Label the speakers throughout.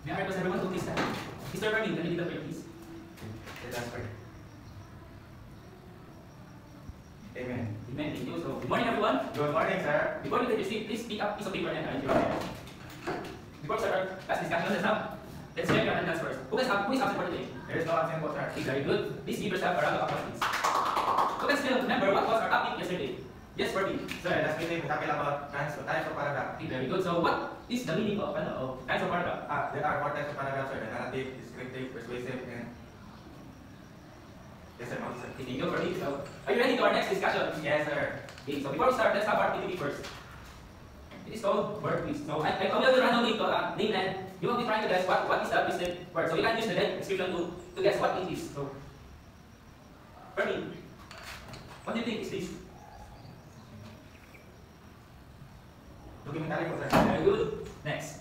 Speaker 1: May I request everyone to please stand? Mr. Bernie, can you lead the prayer, please?
Speaker 2: Let us pray. Amen.
Speaker 1: Amen. Thank you. So, good morning, everyone.
Speaker 2: Good morning, sir.
Speaker 1: Before we take your seat, please pick up a piece of paper and write your name. Before we start our last discussion, let's check your attendance first. Who is absent for today?
Speaker 2: There is no absent, sir.
Speaker 1: Okay, very good. Please give yourself a round of applause, please. So let's still remember what was our topic yesterday. Yes, Bernie.
Speaker 2: Sir, last meeting we talked about types of paragraph.
Speaker 1: Okay, very good. So what is the meaning of kinds of paragraph?
Speaker 2: There are 4 types of paragraphs, sir. The narrative, descriptive, persuasive, and... Yes, sir. Ma'am, sir.
Speaker 1: Okay, thank you, Bernie. So, are you ready to our next discussion?
Speaker 2: Yes, sir.
Speaker 1: Okay, so before we start, let's have our activity first. It is called word quiz. So I will randomly name and you will be trying to guess what is the twisted word. So you can use the description to guess what it is. So, Bernie, what do you think is this?
Speaker 2: Documentary, sir.
Speaker 1: Very good. Next.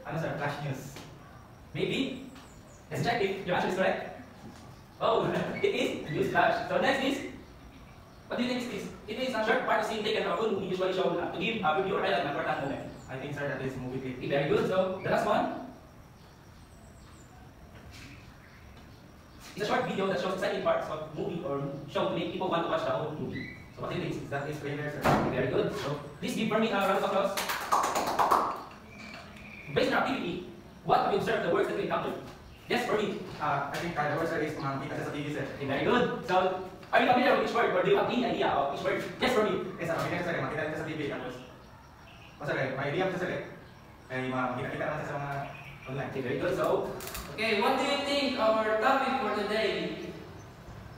Speaker 2: Ano, sir? Flash news.
Speaker 1: Maybe. Let's check if your answer is correct. Oh, it is news flash. So next is, what do you think is this? It is a short part of scene taken from a full movie usually shown to give a review or highlight an important moment.
Speaker 2: I think, sir, that is movie clip.
Speaker 1: Okay, very good. So the last one. It's a short video that shows exciting parts of movie or show to make people want to watch the whole movie. So what do you think?
Speaker 2: That is trailer, sir.
Speaker 1: Okay, very good. So please give Bernie a round of applause. Based on our activity, what have you observed the words that we encountered? Yes, Bernie.
Speaker 2: I think the word, sir, is makita sa TV, sir.
Speaker 1: Okay, very good. So are you familiar with each word or do you have any idea of each word? Yes, Bernie.
Speaker 2: Yes, sir. Makita, sir. Makita dito sa TV. Tapos, sir, may idea mo, sir. Ay, makita-kita naman sa mga online.
Speaker 1: Okay, very good. So,
Speaker 3: Okay, what do you think our topic for today?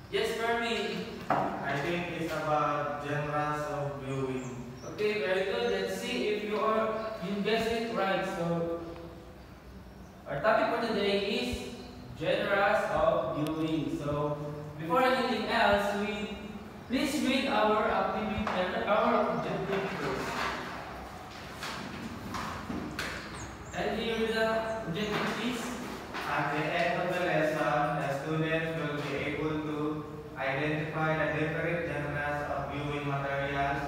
Speaker 3: Yes, Bernie.
Speaker 2: I think it's about genres of viewing.
Speaker 3: Okay, very good. Let's see if you guessed it right. So, our topic for today is genres of viewing. So, before anything else, please read our activity and our objective first. And here is the objective, please.
Speaker 2: At the end of the lesson, the students will be able to identify the different genres of viewing materials,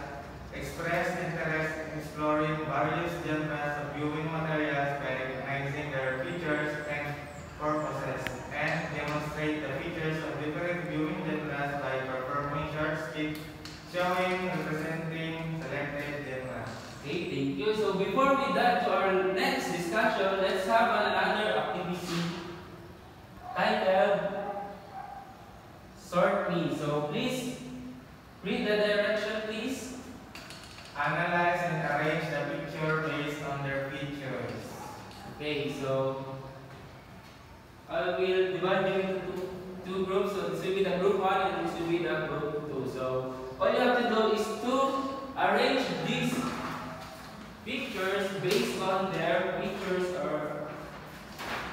Speaker 2: express interest in exploring various genres of viewing materials by recognizing their features and purposes, and demonstrate the features of different viewing genres by performing short skits showing representing selected genres.
Speaker 3: Okay, thank you. So before we dive to our next discussion, let's have another activity titled Sort Me. So please read the direction, please.
Speaker 2: Analyze and arrange the picture based on their features.
Speaker 3: Okay, so I will divide you into two groups. So this will be the group 1 and this will be the group 2. So all you have to do is to arrange these pictures based on their features or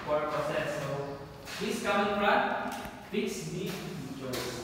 Speaker 3: purposes. So please come in front, fix these pictures.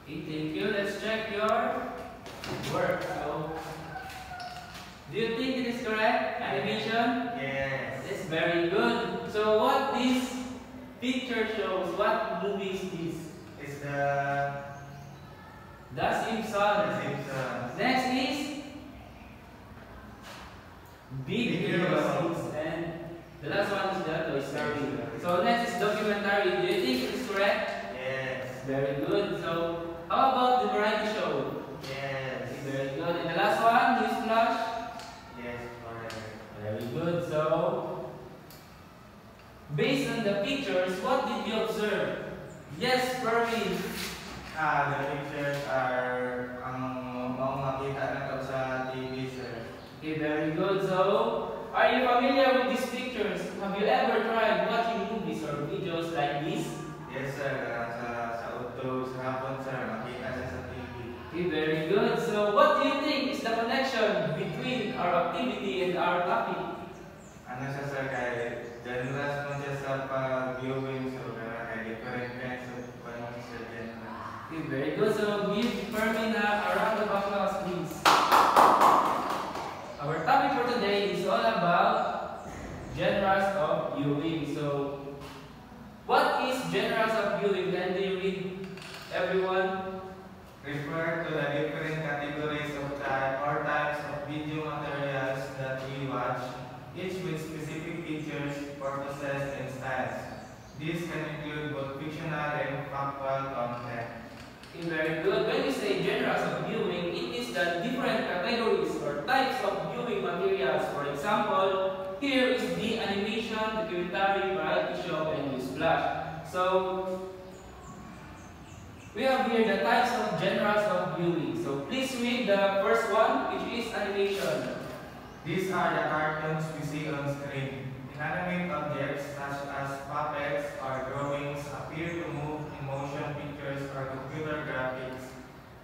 Speaker 3: Okay, thank you. Let's check your work. So, do you think it is correct? Animation?
Speaker 2: Yes.
Speaker 3: It's very good. So, what this picture shows? What movie is this?
Speaker 2: It's the
Speaker 3: Simpsons.
Speaker 2: Simpsons.
Speaker 3: Next is Big
Speaker 2: Big
Speaker 3: Hero
Speaker 2: Hero
Speaker 3: 6. And the last one is the Toy Story. So, next is documentary. Do you think it is correct?
Speaker 2: Yes.
Speaker 3: Very good. So, So, how about the variety show?
Speaker 2: Yes.
Speaker 3: Very good. And the last one, Newsflash.
Speaker 2: Yes, correct.
Speaker 3: Very good. So, based on the pictures, what did you observe? Yes, Pervin.
Speaker 2: The pictures are ang makita na to sa TV, sir.
Speaker 3: Okay, very good. So, are you familiar with these pictures? Have you ever tried watching movies or videos like this?
Speaker 2: Yes, sir. Sa auto, sa hapon, sir. Makita siya sa TV.
Speaker 3: Okay, very good. So, what do you think is the connection between our activity and our topic?
Speaker 2: Ano siya, sir, kay generous mo siya sa pag-viewing, so kay different kinds of paano siya generous.
Speaker 3: Okay, very good. So, give Fermin a round of applause, please. Our topic for today is all about genres of viewing. So, what is genres of viewing? Can you read, everyone?
Speaker 2: Refer to the different categories of type or types of video materials that we watch, each with specific features, purposes, and styles. These can include both fictional and factual content.
Speaker 3: Okay, very good. When we say genres of viewing, it is the different categories or types of viewing materials. For example, here is the animation, documentary, variety show, and newsflash. So, we have here the types of genres of viewing. So, please read the first one, which is animation.
Speaker 2: These are the cartoons we see on screen. Inanimate objects such as puppets or drawings appear to move in motion pictures or computer graphics.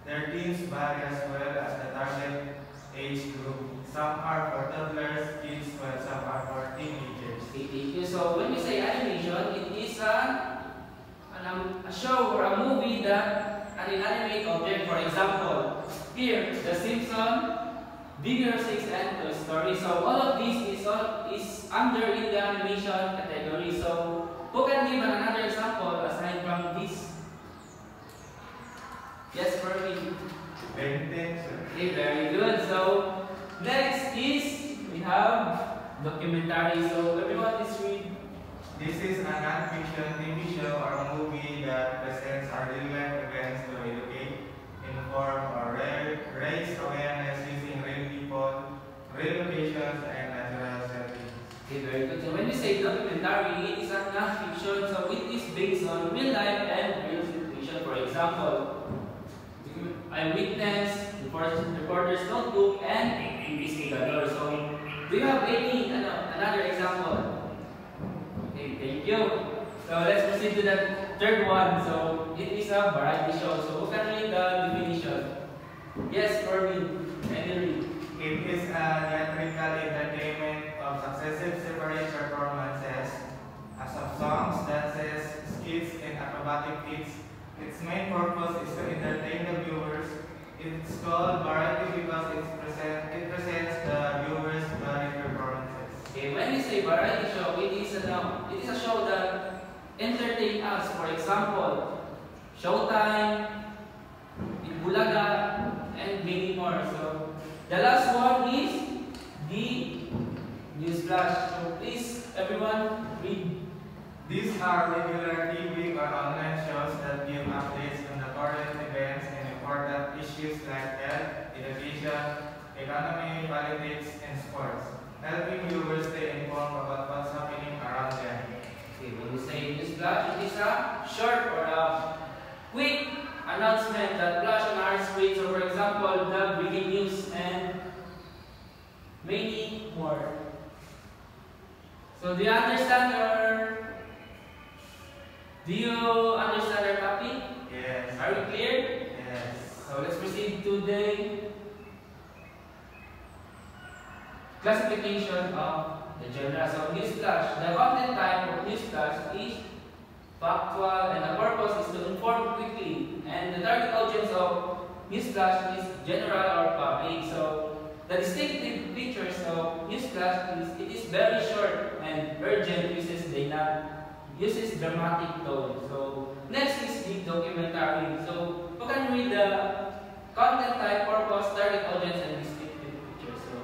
Speaker 2: Their themes vary as well as the target age group. Some are for toddlers, kids, while some are for teenagers.
Speaker 3: Okay, thank you. So, when we say animation, it is a show or a movie that an inanimate object, for example, here, The Simpsons, Big Hero 6, and Toy Story. So all of this is under in the animation category. So who can give another example aside from this? Yes, Fermin. Okay, very good. So next is we have documentary. So everyone is read.
Speaker 2: This is a non-fiction TV show or movie that presents our real-life events to educate, inform, or raise awareness using real people, real locations, and natural settings.
Speaker 3: Okay, very good. So when we say documentary, it is a non-fiction, so it is based on real life and real situation. For example, eyewitness, reporter's notebook, and investigator. So do you have any another example? Okay, thank you. So let's proceed to the third one. So it is a variety show. So who can read the definition? Yes, Fermin. Henry.
Speaker 2: It is a theatrical entertainment of successive separate performances as of songs, dances, skits, and acrobatic feats. Its main purpose is to entertain the viewers. It's called variety because it presents the viewers' varied performances.
Speaker 3: Okay, when we say variety show, it is a show that entertain us. For example, Showtime, Bulaga, and many more. So the last one is the newsflash. So please, everyone, read.
Speaker 2: These are regular TV or online shows that give updates on the current events and important issues like health, education, economy, politics, and sports, helping viewers stay informed about what's happening around them.
Speaker 3: Okay, when we say newsflash, it is a short or a quick announcement that flash on our screen. So, for example, the breaking news and many more. So, do you understand our topic?
Speaker 2: Yes.
Speaker 3: Are we clear?
Speaker 2: Yes.
Speaker 3: So, let's proceed to the classification of the genres of newsflash. The content type of newsflash is factual, and the purpose is to inform quickly. And the target audience of newsflash is general or public. So the distinctive features of newsflash is it is very short and urgent, uses dramatic tone. So next is the documentary. So who can read the content type, purpose, target audience, and distinctive features? So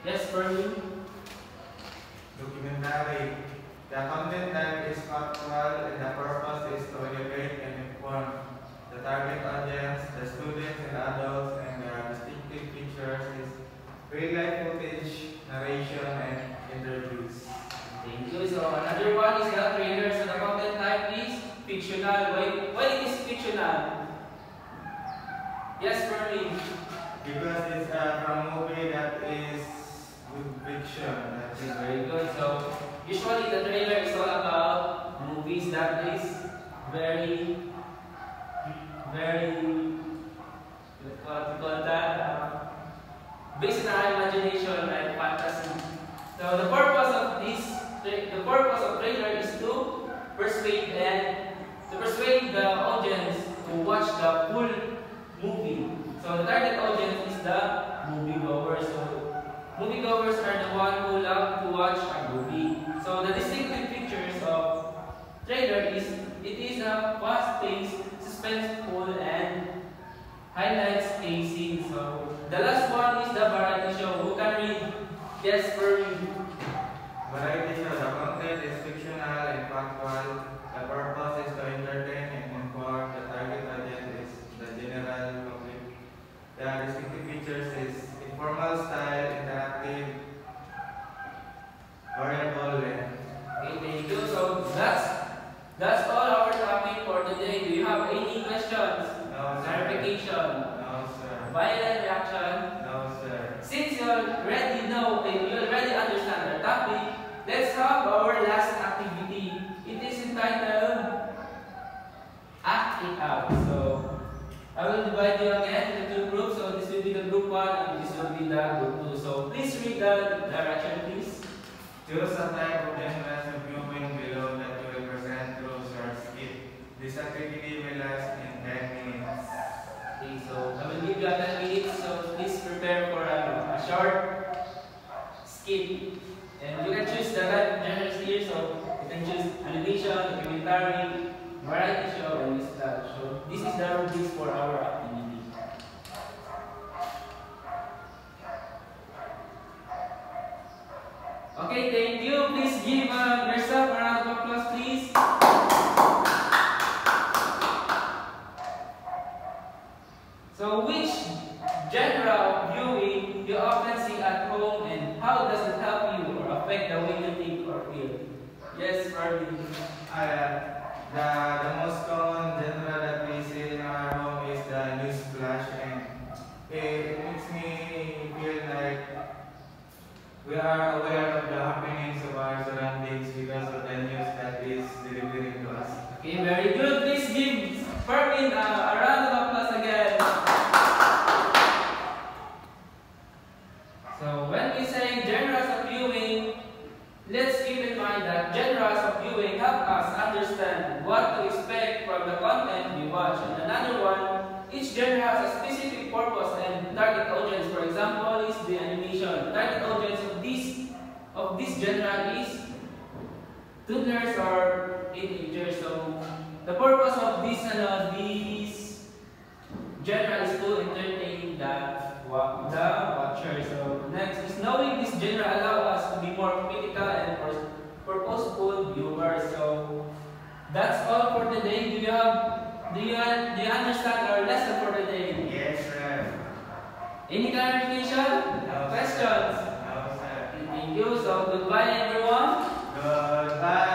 Speaker 3: yes, for me.
Speaker 2: Documentary. The content type is factual and the purpose is to educate and inform. The target audience, the students and adults, and the distinctive features is real-life footage, narration, and interviews.
Speaker 3: Thank you. So another one is the trailer. So the content type is fictional. Why it is fictional? Yes, for me.
Speaker 2: Because it's from a movie that is good fiction. That is
Speaker 3: Very good. So usually the trailer is all about movies that is very, what you call that? Based on our imagination, like fantasy. So the purpose of trailer is to persuade the audience to watch the full movie. So the target audience is the moviegoers. So moviegoers are the one who love to watch a movie. So the distinctive features of trailer is it is a fast-paced, suspenseful, and highlights a scene. So the last one is the variety show. Who can read? Yes, for me.
Speaker 2: variety show. The content is fictional and factual. The purpose is to entertain and inform. The target audience is the general public. The distinctive features is informal style, interactive, variable, and
Speaker 3: Okay, thank you. So that's all our topic for today. Do you have any questions?
Speaker 2: no, sir.
Speaker 3: Clarification?
Speaker 2: No, sir.
Speaker 3: Violent reaction?
Speaker 2: No, sir.
Speaker 3: Since you already know and you already understand the topic, let's have our last activity. It is entitled Act It Out. So I will divide you again into two groups. So this will be the group 1 and this will be the group 2. So please read the direction, please.
Speaker 2: Choose a type of genres of viewing below that you will present through short skit. This activity will last in 10 minutes.
Speaker 3: Okay, so I will give you 10 minutes. So please prepare for a short skit. And you can choose the genres here. So you can choose animation, documentary, variety show, and this that. So this is the rubrics for our activity. Okay, thank you. Please give yourself a round of applause, please. So, which genre of viewing you often see at home, and how does it help you or affect the way you think or feel? Yes, Marvin.
Speaker 2: The most common genre that we see in our home is the news flash, and it makes me feel like we are aware of the happenings of our surroundings because of the news that is delivering to us.
Speaker 3: Okay, very good. Please give Marvin a round of applause again. So, when we say genres of viewing, let's keep in mind that genres of viewing help us understand what to expect from the content we watch. And another one, each genre has a specific purpose and target audience. For example, is the animation. Target audience of this genre is toddlers or teenagers. So the purpose of this genre is to entertain the watcher. So next is knowing this genre allow us to be more critical and purposeful viewers. So that's all for today. Do you understand our lesson for today?
Speaker 2: Yes, sir.
Speaker 3: Any clarification?
Speaker 2: No.
Speaker 3: Questions?
Speaker 2: No, sir.
Speaker 3: Thank you. So goodbye everyone.
Speaker 2: Goodbye.